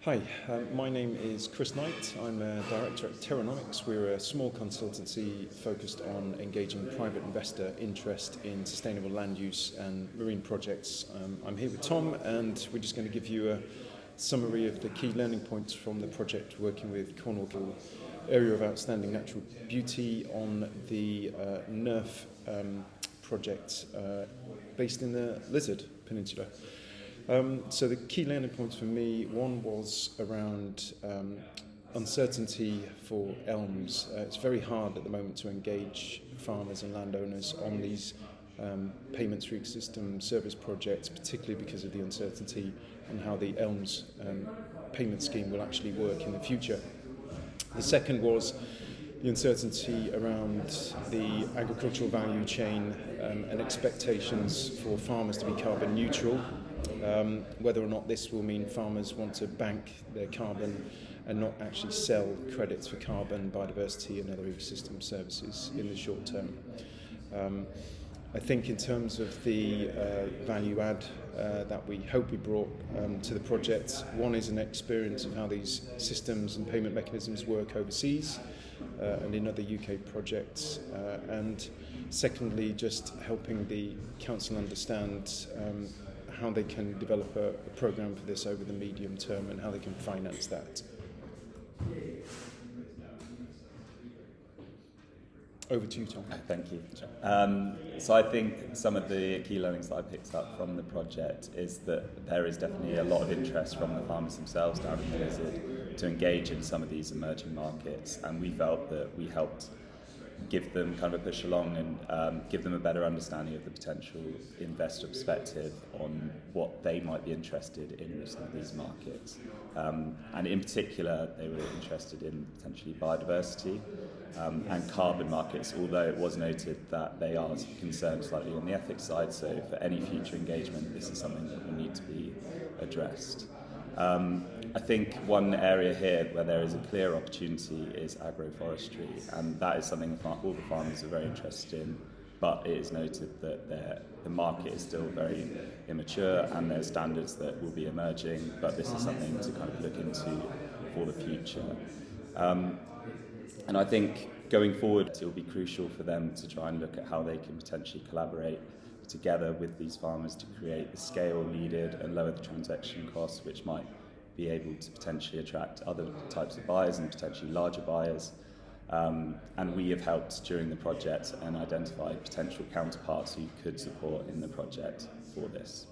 Hi, my name is Chris Knight. I'm a director at Terranomics. We're a small consultancy focused on engaging private investor interest in sustainable land use and marine projects. I'm here with Tom, and we're just going to give you a summary of the key learning points from the project working with Cornwall Area of Outstanding Natural Beauty on the NEIRF project based in the Lizard Peninsula. So the key learning points for me, one was around uncertainty for elms. It's very hard at the moment to engage farmers and landowners on these payments through system service projects, particularly because of the uncertainty on how the elms payment scheme will actually work in the future. The second was the uncertainty around the agricultural value chain and expectations for farmers to be carbon neutral. Whether or not this will mean farmers want to bank their carbon and not actually sell credits for carbon, biodiversity and other ecosystem services in the short term. I think in terms of the value add that we hope we brought to the project, one is an experience of how these systems and payment mechanisms work overseas and in other UK projects, and secondly just helping the council understand how they can develop a programme for this over the medium term and how they can finance that. Over to you, Tom. Thank you. So I think some of the key learnings that I picked up from the project is that there is definitely a lot of interest from the farmers themselves down in the Lizard to engage in some of these emerging markets, and we felt that we helped give them kind of a push along and give them a better understanding of the potential investor perspective on what they might be interested in some of these markets. And in particular, they were interested in potentially biodiversity and carbon markets, although it was noted that they are concerned slightly on the ethics side, so for any future engagement, this is something that will need to be addressed. I think one area here where there is a clear opportunity is agroforestry, and that is something all the farmers are very interested in, but it is noted that the market is still very immature and there's standards that will be emerging, but this is something to kind of look into for the future. And I think going forward it will be crucial for them to try and look at how they can potentially collaborate together with these farmers to create the scale needed and lower the transaction costs, which might be able to potentially attract other types of buyers and potentially larger buyers. And we have helped during the project and identified potential counterparts who could support in the project for this.